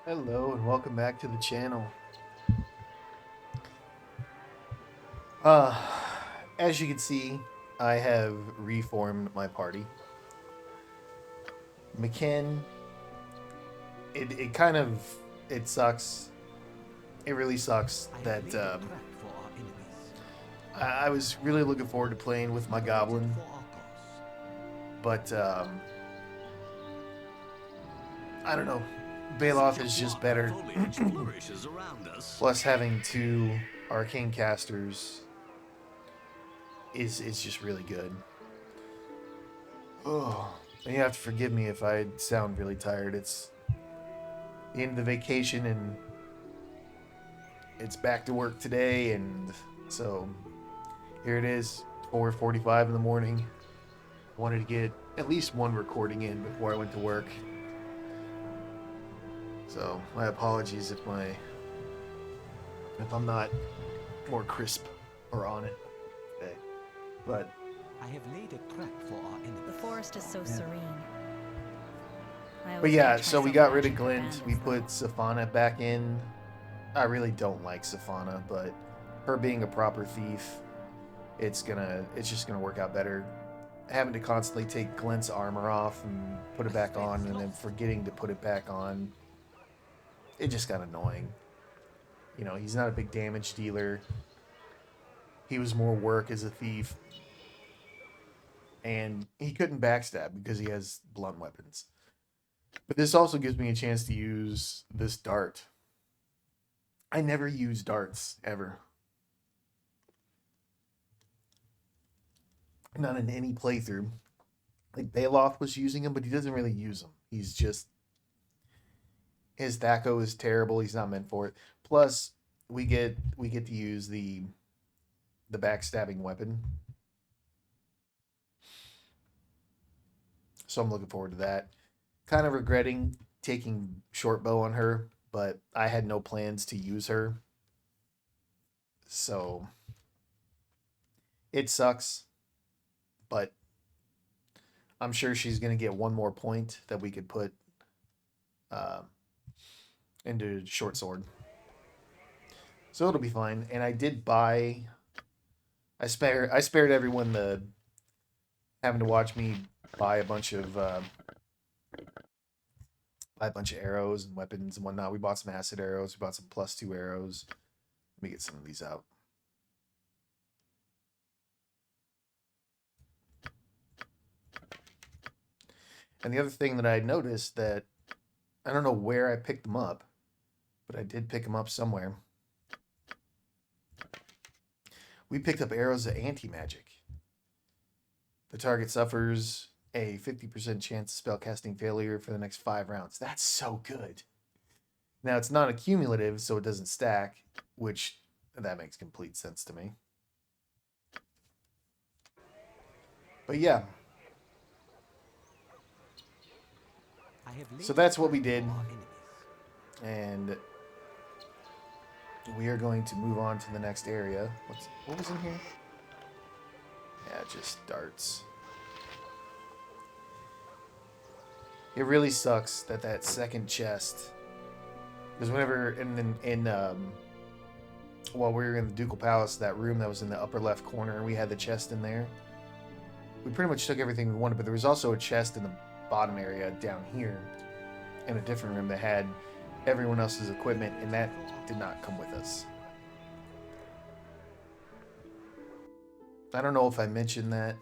Hello and welcome back to the channel. As you can see, I have reformed my party. McKin, it kind of, it sucks. It really sucks that I was really looking forward to playing with my goblin, but I don't know. Bailoff is just better. Plus having two arcane casters is just really good. Oh, and you have to forgive me if I sound really tired. It's the end of the vacation and it's back to work today, and so here it is, 4:45 in the morning. I wanted to get at least one recording in before I went to work. So my apologies if I'm not more crisp or on it today. But I have laid a trap for our enemies. The forest is so serene. But yeah, so we got rid of Glint. We put Safana back in. I really don't like Safana, but her being a proper thief, it's just gonna work out better. Having to constantly take Glint's armor off and put it back on, and then forgetting to put it back on, it just got annoying. You know, he's not a big damage dealer. He was more work as a thief. And he couldn't backstab because he has blunt weapons. But this also gives me a chance to use this dart. I never use darts, ever. Not in any playthrough. Like, Bailoff was using them, but he doesn't really use them. He's just... His Thaco is terrible. He's not meant for it. Plus, we get to use the backstabbing weapon. So I'm looking forward to that. Kind of regretting taking short bow on her, but I had no plans to use her. So it sucks, but I'm sure she's going to get one more point that we could put into short sword. So it'll be fine. And I did buy... I spared everyone the having to watch me buy a bunch of arrows and weapons and whatnot. We bought some acid arrows. We bought some +2 arrows. Let me get some of these out. And the other thing that I noticed that I don't know where I picked them up, but I did pick them up somewhere. We picked up arrows of anti-magic. The target suffers a 50% chance of spellcasting failure for the next 5 rounds. That's so good. Now, it's not accumulative, so it doesn't stack, which that makes complete sense to me. But yeah. So that's what we did. And we are going to move on to the next area. What was in here? Yeah, just darts. It really sucks that second chest, because whenever while we were in the Ducal Palace, that room that was in the upper left corner, we had the chest in there. We pretty much took everything we wanted, but there was also a chest in the bottom area down here in a different room that had everyone else's equipment, and that did not come with us. I don't know if I mentioned that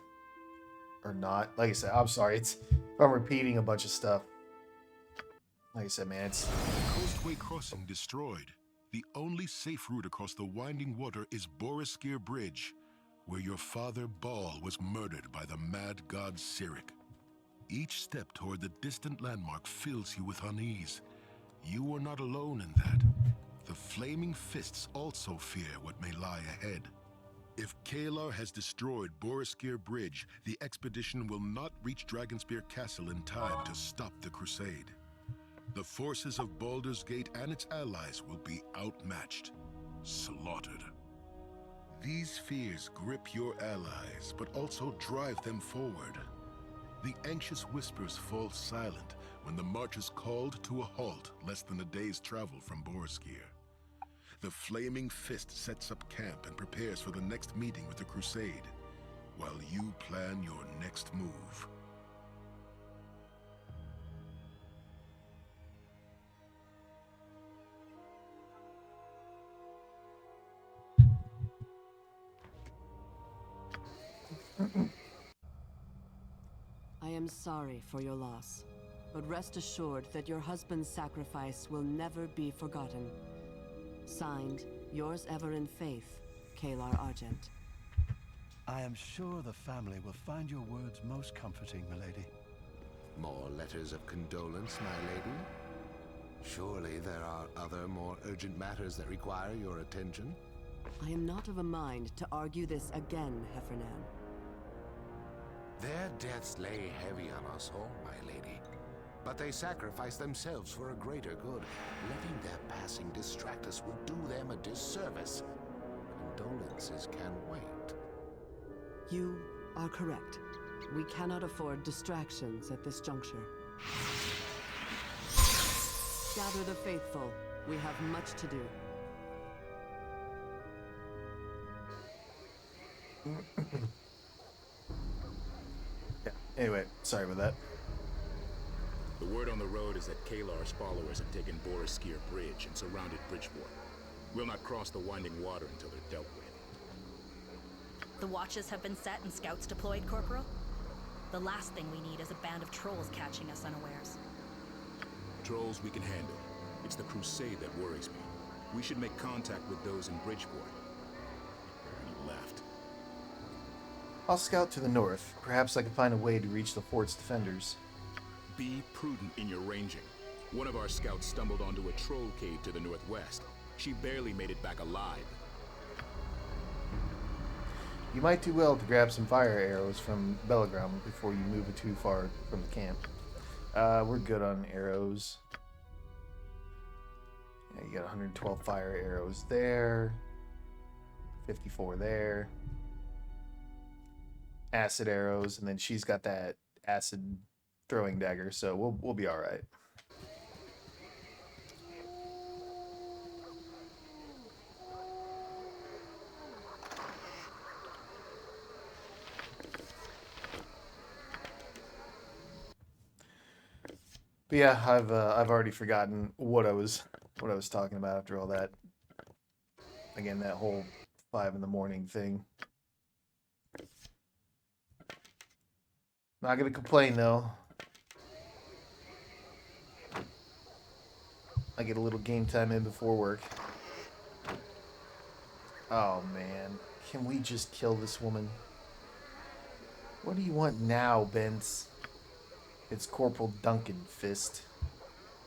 or not. Like I said, I'm sorry. I'm repeating a bunch of stuff. Like I said, man, it's... Coastway Crossing destroyed. The only safe route across the winding water is Boriskir Bridge, where your father Baal was murdered by the mad god Cyric. Each step toward the distant landmark fills you with unease. You are not alone in that. The Flaming Fists also fear what may lie ahead. If Kalar has destroyed Boriskir Bridge, the expedition will not reach Dragonspear Castle in time to stop the crusade. The forces of Baldur's Gate and its allies will be outmatched, slaughtered. These fears grip your allies, but also drive them forward. The anxious whispers fall silent when the march is called to a halt less than a day's travel from Boroskir. The Flaming Fist sets up camp and prepares for the next meeting with the Crusade, while you plan your next move. I am sorry for your loss, but rest assured that your husband's sacrifice will never be forgotten. Signed, yours ever in faith, Kalar Argent. I am sure the family will find your words most comforting, milady. More letters of condolence, my lady? Surely there are other more urgent matters that require your attention? I am not of a mind to argue this again, Heffernan. Their deaths lay heavy on us all, my lady. But they sacrificed themselves for a greater good. Letting their passing distract us would do them a disservice. Condolences can wait. You are correct. We cannot afford distractions at this juncture. Gather the faithful. We have much to do. Yeah. Anyway, sorry about that. The word on the road is that Kalar's followers have taken Boroskir Bridge and surrounded Bridgeport. We'll not cross the winding water until they're dealt with. The watches have been set and scouts deployed, Corporal? The last thing we need is a band of trolls catching us unawares. Trolls we can handle. It's the Crusade that worries me. We should make contact with those in Bridgeport. He left. I'll scout to the north. Perhaps I can find a way to reach the fort's defenders. Be prudent in your ranging. One of our scouts stumbled onto a troll cave to the northwest. She barely made it back alive. You might do well to grab some fire arrows from Bellagram before you move it too far from the camp. We're good on arrows. Yeah, you got 112 fire arrows there. 54 there. Acid arrows, and then she's got that acid throwing dagger, so we'll be all right. But yeah, I've already forgotten what I was talking about after all that. Again, that whole 5 in the morning thing. Not gonna complain though. I get a little game time in before work. Oh man, can we just kill this woman? What do you want now, Bence? It's Corporal Duncan, Fist.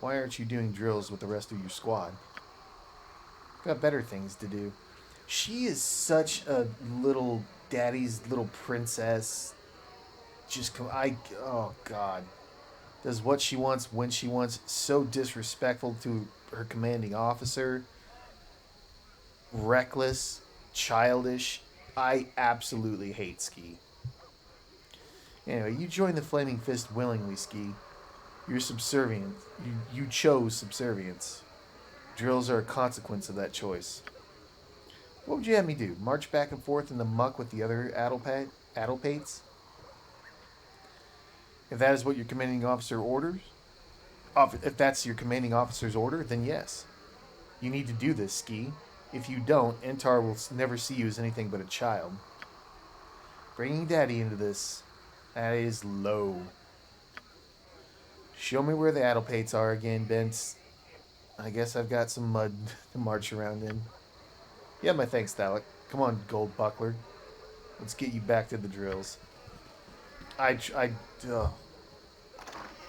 Why aren't you doing drills with the rest of your squad? Got better things to do. She is such a little daddy's little princess. Oh God. Does what she wants when she wants. So disrespectful to her commanding officer. Reckless. Childish. I absolutely hate Ski. Anyway, you joined the Flaming Fist willingly, Ski. You're subservient. You chose subservience. Drills are a consequence of that choice. What would you have me do? March back and forth in the muck with the other addlepates? If that is what your commanding officer orders? If that's your commanding officer's order, then yes. You need to do this, Ski. If you don't, Entar will never see you as anything but a child. Bringing Daddy into this, that is low. Show me where the addlepates are again, Bence. I guess I've got some mud to march around in. Yeah, my thanks, Thalek. Come on, Gold Buckler. Let's get you back to the drills.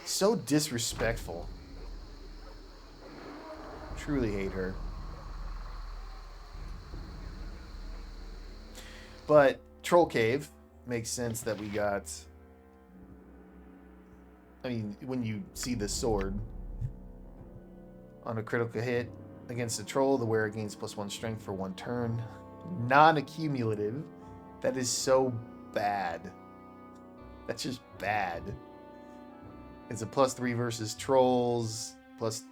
So disrespectful. Truly hate her. But Troll Cave makes sense that we got. I mean, when you see the sword on a critical hit against a troll, the wearer gains +1 strength for 1 turn. Non-accumulative. That is so bad. That's just bad. It's a +3 versus trolls, plus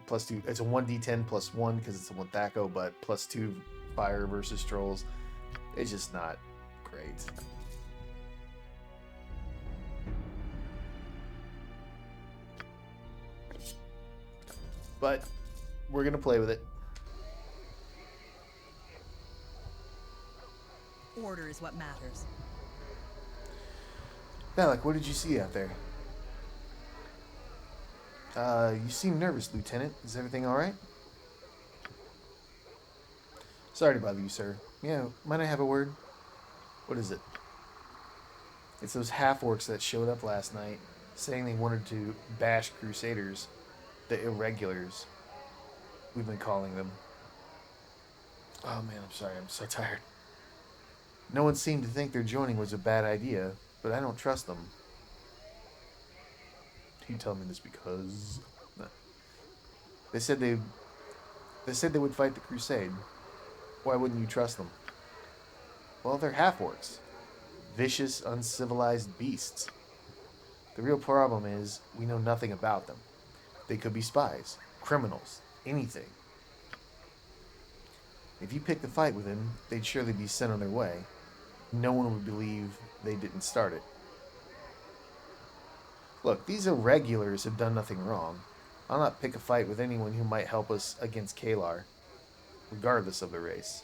2. It's a 1d10 +1 because it's a Wanthaco, but +2 fire versus trolls. It's just not great. But we're gonna play with it. Order is what matters. Balak, what did you see out there? You seem nervous, Lieutenant. Is everything alright? Sorry to bother you, sir. Yeah, might I have a word? What is it? It's those half-orcs that showed up last night, saying they wanted to bash Crusaders. The irregulars. We've been calling them. Oh man, I'm sorry. I'm so tired. No one seemed to think their joining was a bad idea, but I don't trust them. You tell me this because... No. They said they would fight the Crusade. Why wouldn't you trust them? Well, they're half-orcs. Vicious, uncivilized beasts. The real problem is, we know nothing about them. They could be spies, criminals, anything. If you picked a fight with them, they'd surely be sent on their way. No one would believe they didn't start it. Look, these irregulars have done nothing wrong. I'll not pick a fight with anyone who might help us against Kalar, regardless of their race.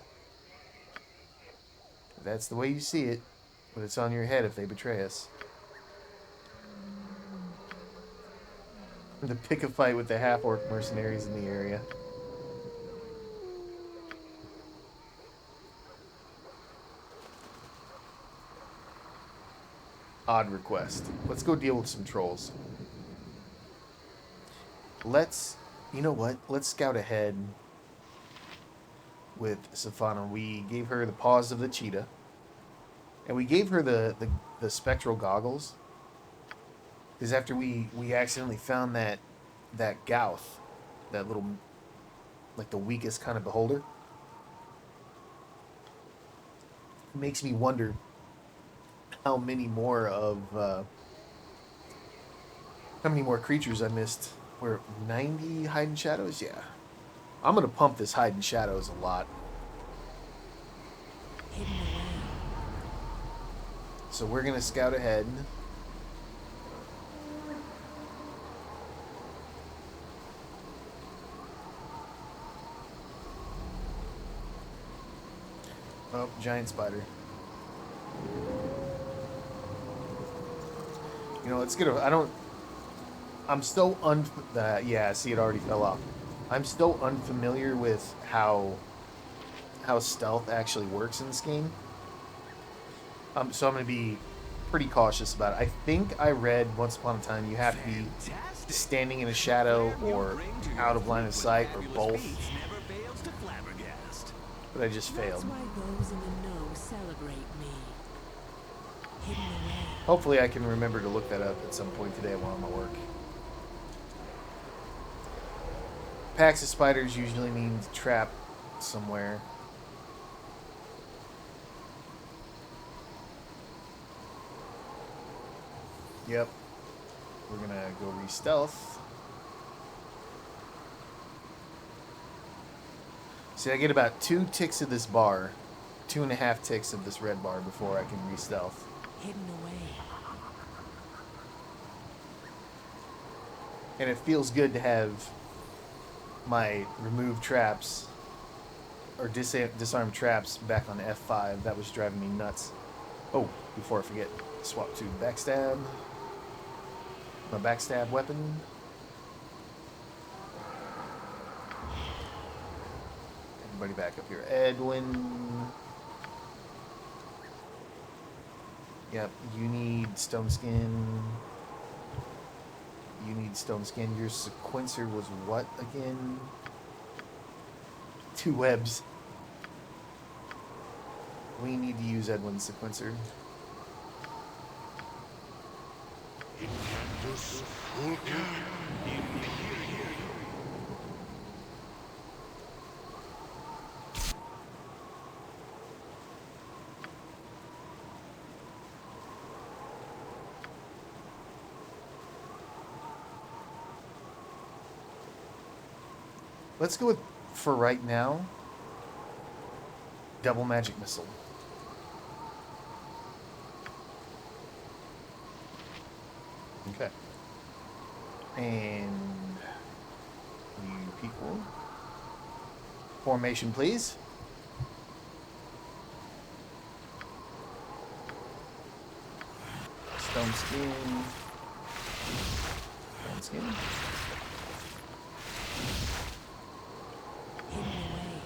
If that's the way you see it, but it's on your head if they betray us. To pick a fight with the half-orc mercenaries in the area. Odd request. Let's go deal with some trolls. You know what? Let's scout ahead with Safana. We gave her the paws of the cheetah. And we gave her the spectral goggles. Because after we accidentally found that Gauth, that little, like the weakest kind of beholder, it makes me wonder how many more creatures I missed. We're 90 hidden shadows? Yeah. I'm going to pump this hidden shadows a lot. So we're going to scout ahead. Oh, giant spider. You know, let's get a... I'm still yeah, see, it already fell off. I'm still unfamiliar with how stealth actually works in this game. So I'm going to be pretty cautious about it. I think I read once upon a time you have to be standing in a shadow or out of line of sight or both. But I just failed. That's why those in the know celebrate me. Hidden away. Hopefully I can remember to look that up at some point today while I'm at work. Packs of spiders usually means trap somewhere. Yep. We're gonna go re-stealth. See, I get about 2 ticks of this bar, 2.5 ticks of this red bar before I can re-stealth. Hidden away. And it feels good to have my remove traps or disarm traps back on F5. That was driving me nuts. Oh, before I forget, swap to backstab. My backstab weapon. Everybody back up here. Edwin. Yep, you need stone skin. You need stone skin. Your sequencer was what again? 2 webs. We need to use Edwin's sequencer. Let's go with, for right now, double magic missile. Okay. And you people, formation, please. Stone skin. Stone skin. Hidden away.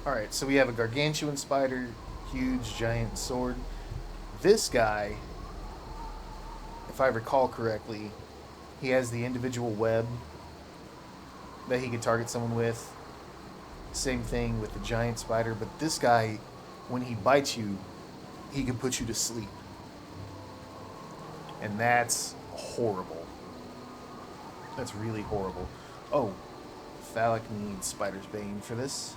Alright, so we have a gargantuan spider, huge giant sword. This guy, if I recall correctly, he has the individual web that he could target someone with. Same thing with the giant spider, but this guy, when he bites you, he can put you to sleep. And that's horrible. That's really horrible. Oh, Phallic needs Spider's Bane for this.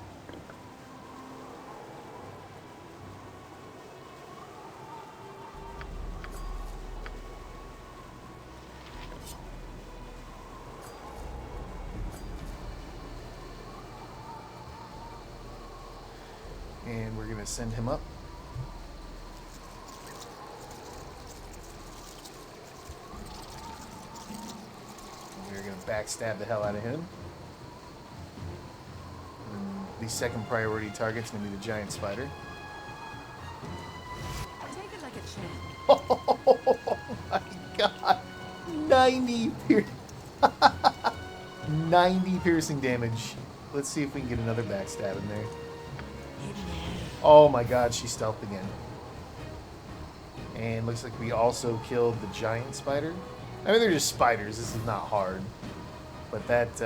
And we're going to send him up. We're going to backstab the hell out of him. And the second priority target's going to be the giant spider. Take it like a champ. Oh my god! 90 piercing damage. Let's see if we can get another backstab in there. Oh my god, she stealthed again. And looks like we also killed the giant spider. I mean, they're just spiders. This is not hard. But that's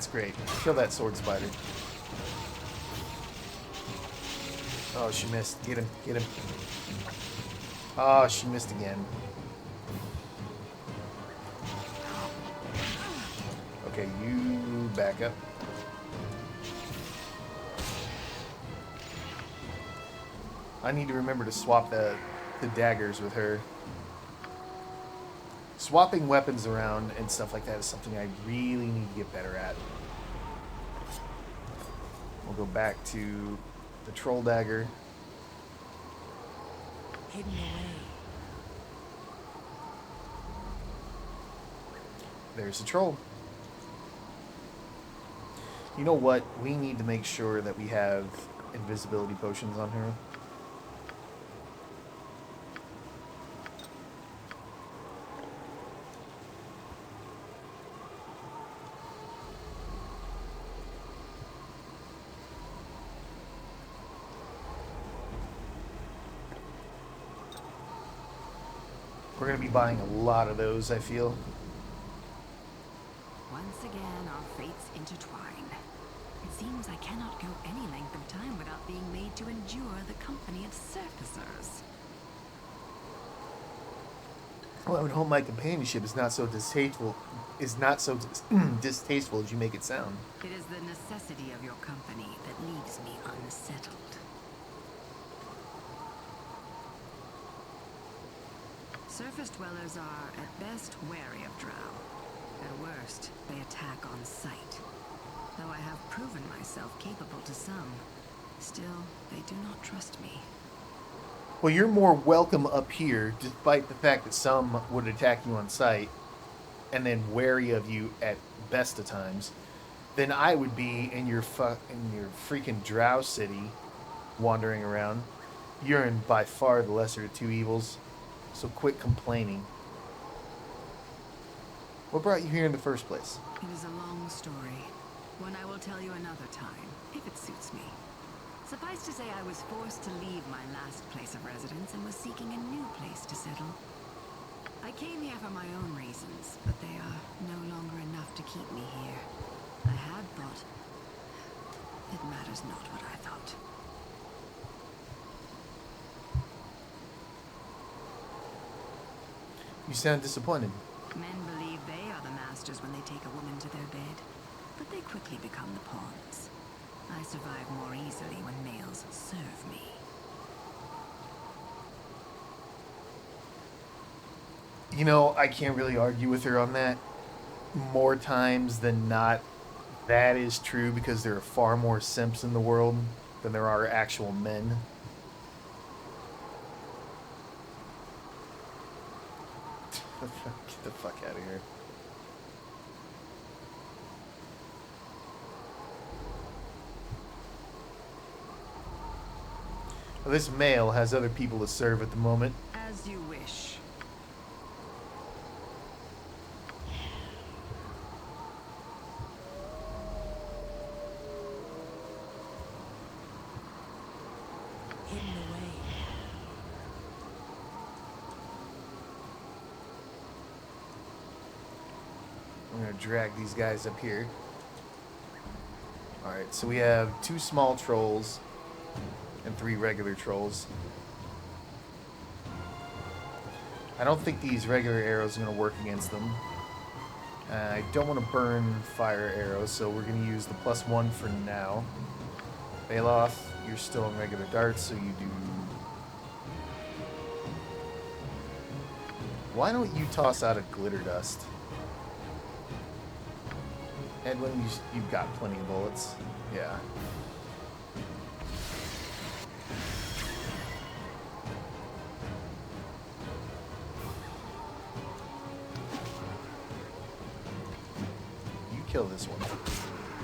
great. Kill that sword spider. Oh, she missed. Get him. Get him. Oh, she missed again. Okay, you back up. I need to remember to swap the daggers with her. Swapping weapons around and stuff like that is something I really need to get better at. We'll go back to the troll dagger. Hidden away. There's the troll. You know what? We need to make sure that we have invisibility potions on her. We're going to be buying a lot of those, I feel. Once again, our fates intertwine. It seems I cannot go any length of time without being made to endure the company of surfacers. Well, I would hope my companionship is not so distasteful. Distasteful as you make it sound. It is the necessity of your company that leaves me unsettled. Surface dwellers are, at best, wary of drow. At worst, they attack on sight. Though I have proven myself capable to some, still, they do not trust me. Well, you're more welcome up here, despite the fact that some would attack you on sight, and then wary of you at best of times, than I would be in your freaking drow city, wandering around. You're in by far the lesser of two evils. So quit complaining. What brought you here in the first place? It is a long story, one I will tell you another time, if it suits me. Suffice to say, I was forced to leave my last place of residence and was seeking a new place to settle. I came here for my own reasons, but they are no longer enough to keep me here. I had thought... It matters not what I thought. You sound disappointed. Men believe they are the masters when they take a woman to their bed, but they quickly become the pawns. I survive more easily when males serve me. You know, I can't really argue with her on that. More times than not, that is true because there are far more simps in the world than there are actual men. Get the fuck out of here. Well, this male has other people to serve at the moment. As you wish. Hidden away. I'm gonna drag these guys up here. Alright, so we have 2 small trolls and 3 regular trolls. I don't think these regular arrows are going to work against them. I don't want to burn fire arrows, so we're going to use the +1 for now. Baloth, you're still in regular darts, so you do... Why don't you toss out a glitter dust? Edwin, you've got plenty of bullets. Yeah. You kill this one.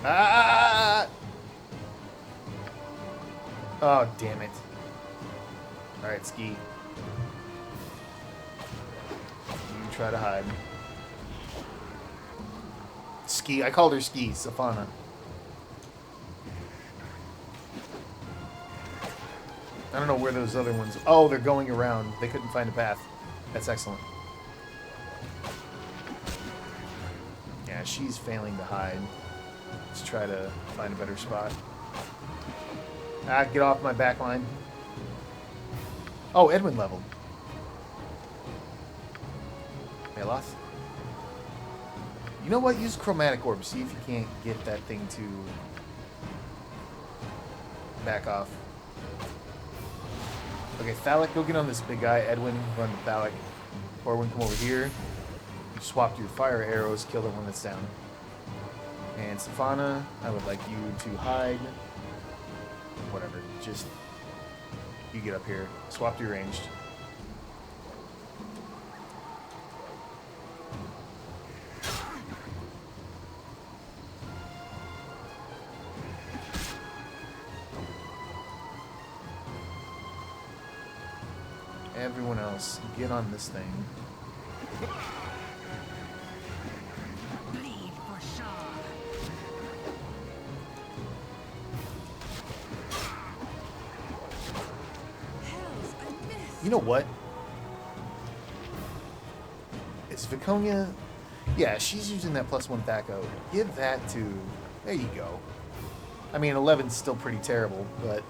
Ah! Oh, damn it. Alright, Ski. You try to hide. Ski. I called her Ski. Safana. I don't know where those other ones... Oh, they're going around. They couldn't find a path. That's excellent. Yeah, she's failing to hide. Let's try to find a better spot. Ah, get off my back line. Oh, Edwin leveled. Baloth. You know what? Use Chromatic Orb. See if you can't get that thing to back off. Okay, Thalic, go get on this big guy. Edwin, run to Thalic. Orwin, come over here. You swap your fire arrows, kill the one that's down. And Safana, I would like you to hide. Whatever, just... You get up here. Swap to your ranged. Everyone else, get on this thing. Bleed for Shah. Hells, I missed. You know what? Is Viconia... Yeah, she's using that +1 Thaco. Give that to... There you go. I mean, 11's still pretty terrible, but...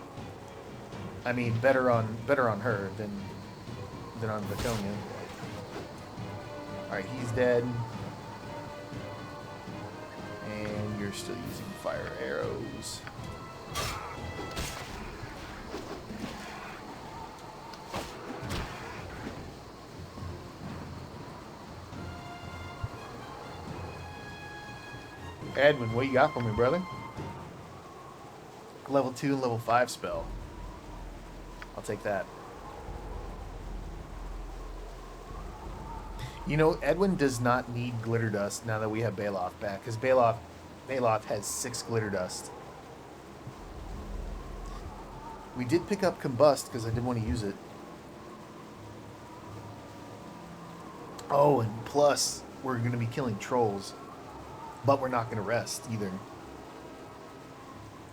I mean, better on her than on Viconia. Alright, he's dead. And you're still using fire arrows. Edwin, what you got for me, brother? Level 2 and level 5 spell. I'll take that. You know, Edwin does not need glitter dust now that we have Baloth back, because Baloth has 6 glitter dust. We did pick up Combust because I did want to use it. Oh, and plus, we're going to be killing trolls. But we're not going to rest either.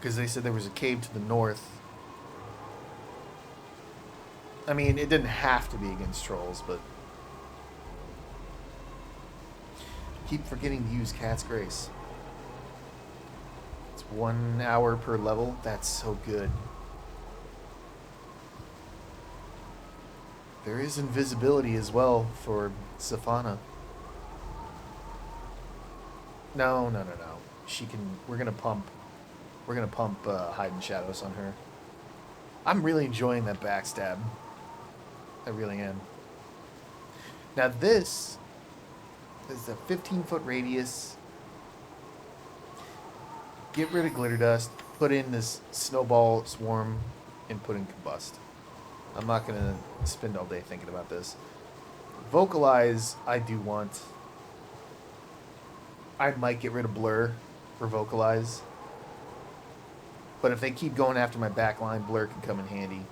Because they said there was a cave to the north. I mean, it didn't have to be against trolls, but... Keep forgetting to use Cat's Grace. It's 1 hour per level. That's so good. There is invisibility as well for Safana. No. She can... We're gonna pump Hide and Shadows on her. I'm really enjoying that backstab. I really am. Now this is a 15-foot radius. Get rid of glitter dust, put in this snowball swarm, and put in combust. I'm not going to spend all day thinking about this. Vocalize, I do want. I might get rid of blur for vocalize. But if they keep going after my backline, blur can come in handy.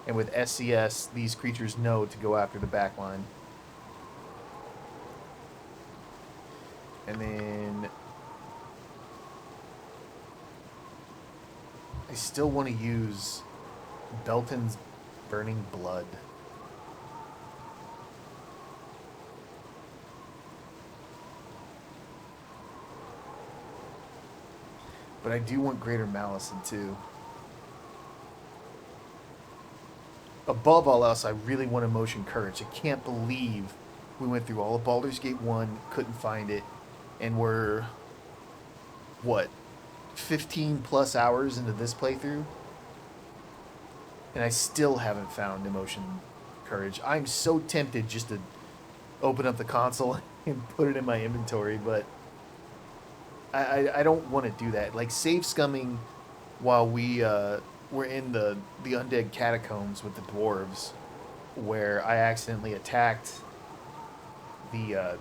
And with SCS, these creatures know to go after the backline. And then I still want to use Belton's Burning Blood. But I do want Greater Malison too. Above all else, I really want Emotion Courage. I can't believe we went through all of Baldur's Gate 1, couldn't find it, and we're, what, 15 plus hours into this playthrough? And I still haven't found Emotion Courage. I'm so tempted just to open up the console and put it in my inventory, but I don't want to do that. Like, save scumming while we're in the undead catacombs with the dwarves, where I accidentally attacked the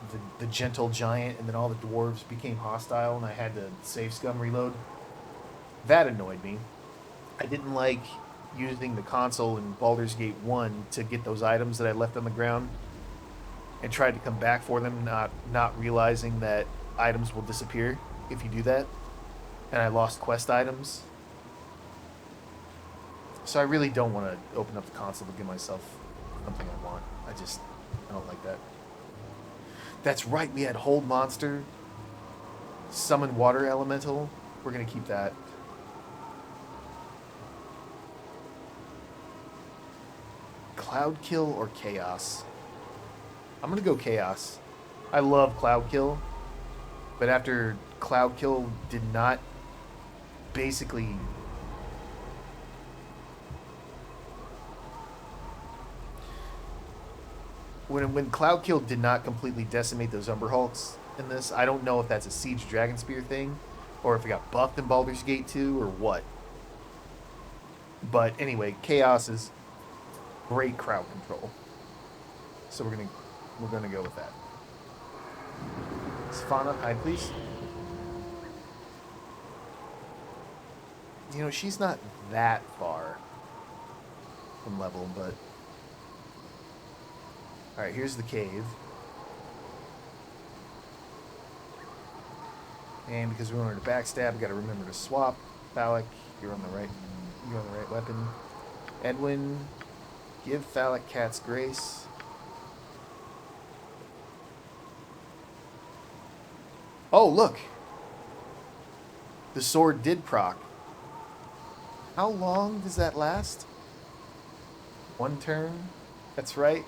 gentle giant, and then all the dwarves became hostile, and I had to save scum reload. That annoyed me. I didn't like using the console in Baldur's Gate 1 to get those items that I left on the ground, and tried to come back for them, not realizing that items will disappear if you do that, and I lost quest items. So I really don't want to open up the console to give myself something I want. I don't like that. That's right, we had Hold Monster, Summon Water Elemental. We're going to keep that. Cloud Kill or Chaos? I'm going to go Chaos. I love Cloud Kill, but after Cloud Kill did not basically... When Cloud Kill did not completely decimate those Umber Hulks in this, I don't know if that's a Siege Dragon Spear thing, or if it got buffed in Baldur's Gate 2, or what. But anyway, Chaos is great crowd control. So we're gonna go with that. Safana, hide please. You know, she's not that far from level, but... Alright, here's the cave. And because we wanted to backstab, we gotta remember to swap. Phallic, you're on the right weapon. Edwin, give Phallic Cat's Grace. Oh, look! The sword did proc. How long does that last? 1 turn? That's right.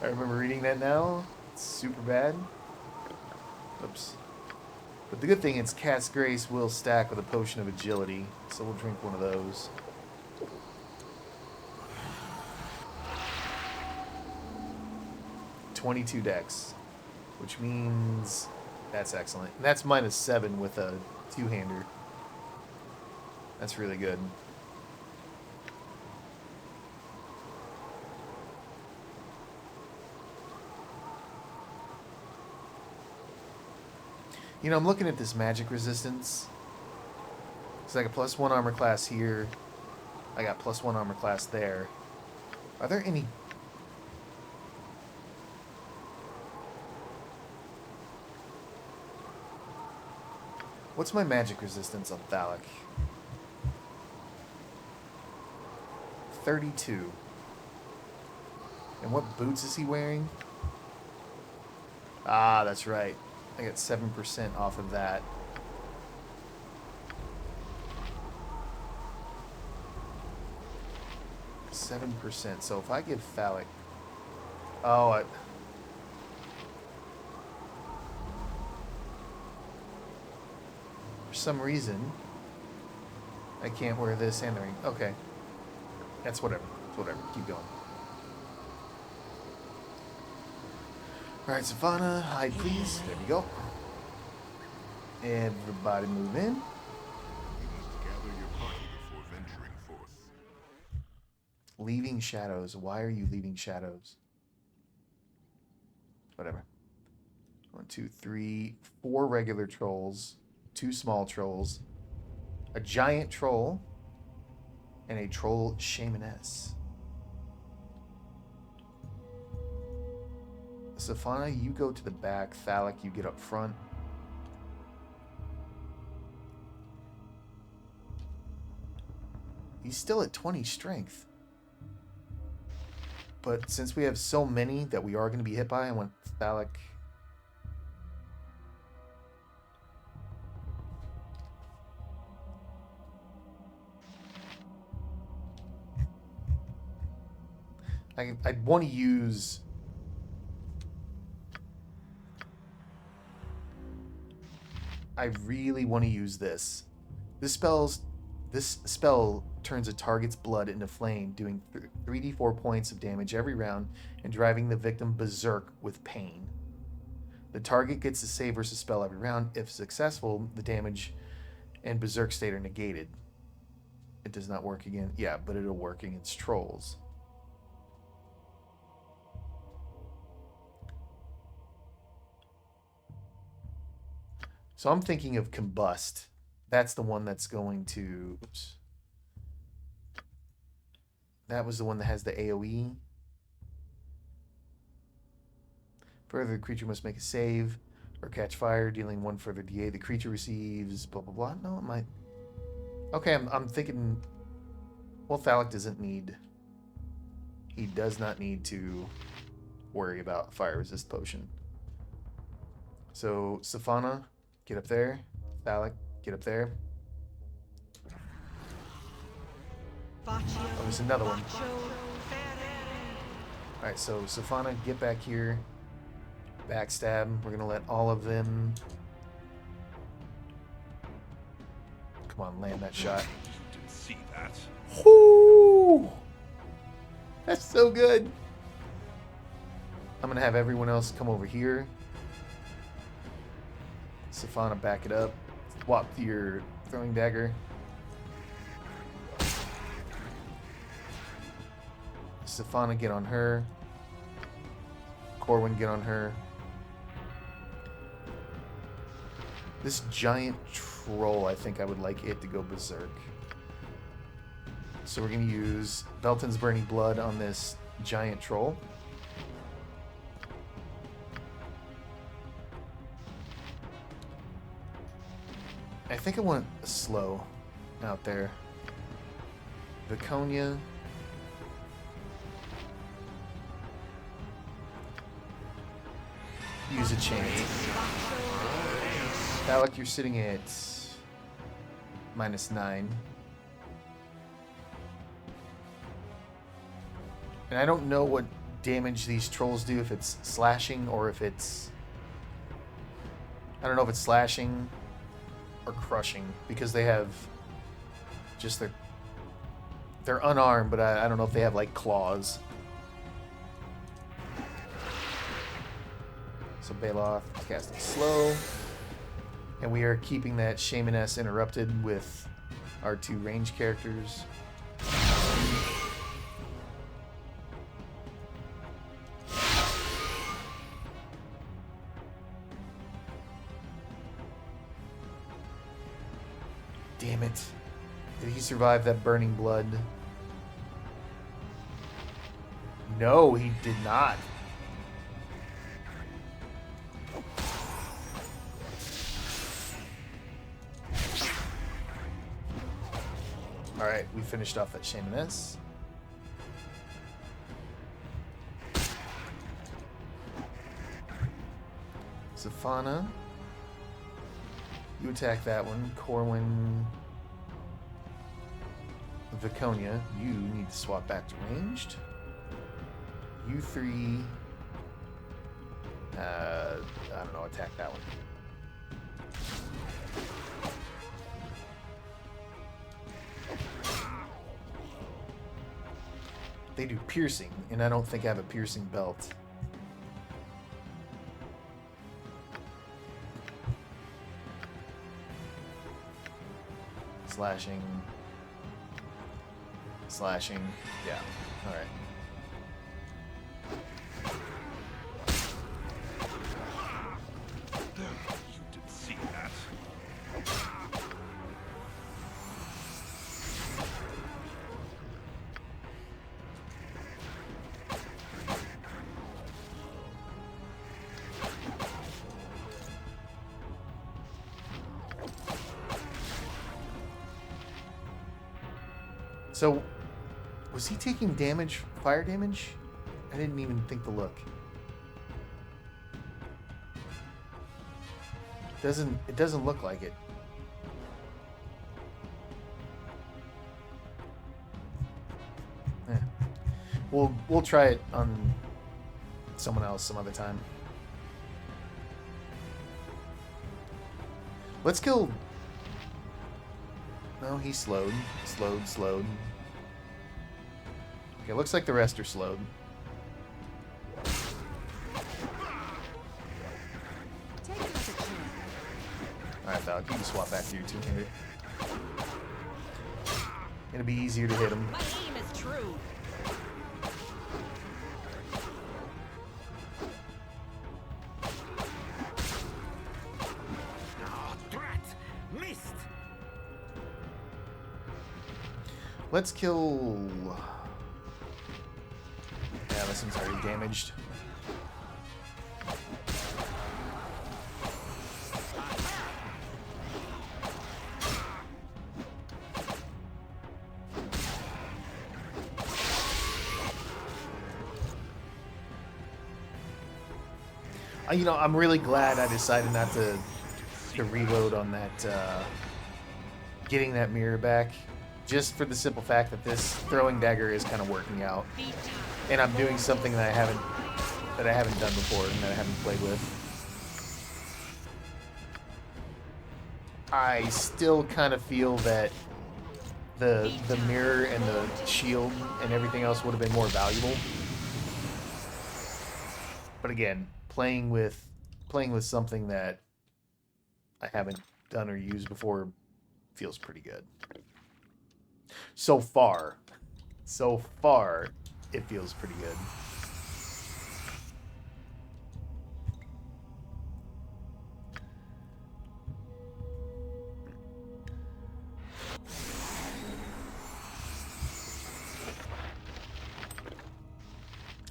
I remember reading that now. It's super bad. Oops. But the good thing is Cat's Grace will stack with a Potion of Agility, so we'll drink one of those. $22 dex, which means that's excellent. And that's -7 with a 2-hander. That's really good. You know, I'm looking at this magic resistance. It's like a +1 armor class here. I got +1 armor class there. Are there any... What's my magic resistance on Thallic? 32. And what boots is he wearing? Ah, that's right. I get 7% off of that. %. So if I give Phallic... Oh, for some reason, I can't wear this and the ring. Okay. That's whatever. It's whatever. Keep going. Alright, Savannah, hide please. There we go. Everybody move in. You must gather your party before venturing forth. Leaving shadows. Why are you leaving shadows? Whatever. 1, 2, 3, 4 regular trolls, 2 small trolls, a giant troll, and a troll shamaness. Safana, you go to the back. Thalic, you get up front. He's still at 20 strength. But since we have so many that we are going to be hit by, I want Thalic. I'd want to use... I really want to use this. This spell turns a target's blood into flame, doing 3d4 points of damage every round and driving the victim berserk with pain. The target gets to save versus spell every round. If successful, the damage and berserk state are negated. It does not work again. Yeah, but it'll work against trolls. So I'm thinking of Combust. That's the one that's going to... Oops. That was the one that has the AoE. Further, the creature must make a save or catch fire, dealing 1 further DA. The creature receives blah, blah, blah. No, it might... Okay, I'm thinking... Well, Thalic doesn't need... He does not need to worry about fire resist potion. So, Safana, get up there. Thalic, get up there. Oh, there's another one. Alright, so Safana, get back here. Backstab. We're going to let all of them... Come on, land that shot. Didn't see that. Whoo! That's so good. I'm going to have everyone else come over here. Safana, back it up. Swap to your throwing dagger. Safana, get on her. Corwin, get on her. This giant troll, I think I would like it to go berserk. So we're going to use Belton's Burning Blood on this giant troll. I think I want a slow out there. Viconia. Use a chant. Thalic, you're sitting at -9. And I don't know what damage these trolls do, if it's slashing or if it's... I don't know if it's slashing or crushing, because they have just they're unarmed, but I don't know if they have like claws. So Baloth is casting slow, and we are keeping that Shamaness interrupted with our 2 range characters. Damn it. Did he survive that burning blood? No, he did not. Alright, we finished off that Shamaness. Safana, you attack that one. Corwin, Viconia, you need to swap back to ranged. You 3, I don't know, attack that one. They do piercing, and I don't think I have a piercing belt. Slashing. Slashing. Yeah. Alright. You did see that. So, was he taking damage, fire damage? I didn't even think to look. It doesn't look like it. Eh. We'll try it on someone else some other time. Let's kill. No, he's slowed. Slowed. Okay, looks like the rest are slowed. Alright, Valk, you can swap back to your two-handed. It'll be easier to hit him. My aim is true. Let's kill... Yeah, this one's already damaged. You know, I'm really glad I decided not to reload on that, getting that mirror back. Just for the simple fact that this throwing dagger is kind of working out, and I'm doing something that I haven't done before and that I haven't played with. I still kind of feel that the mirror and the shield and everything else would have been more valuable. But again, playing with something that I haven't done or used before feels pretty good. So far, it feels pretty good.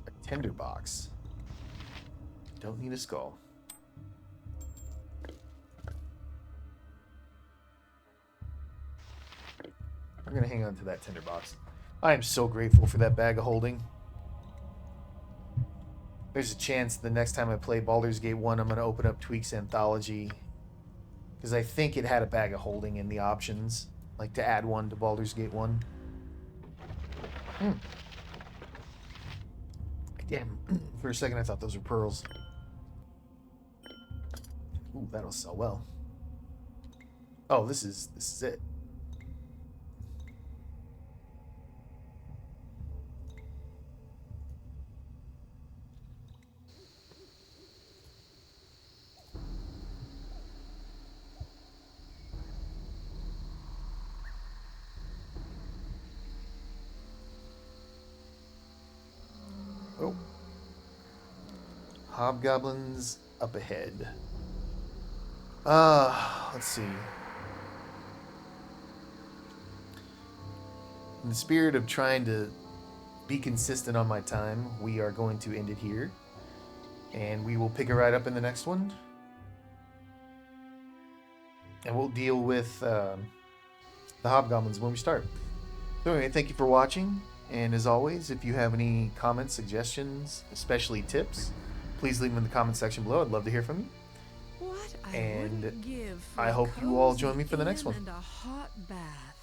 A tinderbox. Don't need a skull. I'm going to hang on to that tinderbox. I am so grateful for that bag of holding. There's a chance the next time I play Baldur's Gate 1, I'm going to open up Tweak's Anthology. Because I think it had a bag of holding in the options. Like to add one to Baldur's Gate 1. Damn. For a second I thought those were pearls. Ooh, that'll sell well. Oh, this is it. Oh. Hobgoblins up ahead. Let's see. In the spirit of trying to be consistent on my time, we are going to end it here. And we will pick it right up in the next one. And we'll deal with the hobgoblins when we start. So anyway, thank you for watching. And as always, if you have any comments, suggestions, especially tips, please leave them in the comment section below. I'd love to hear from you. What And give for I hope you all join me for the next one. and a hot bath.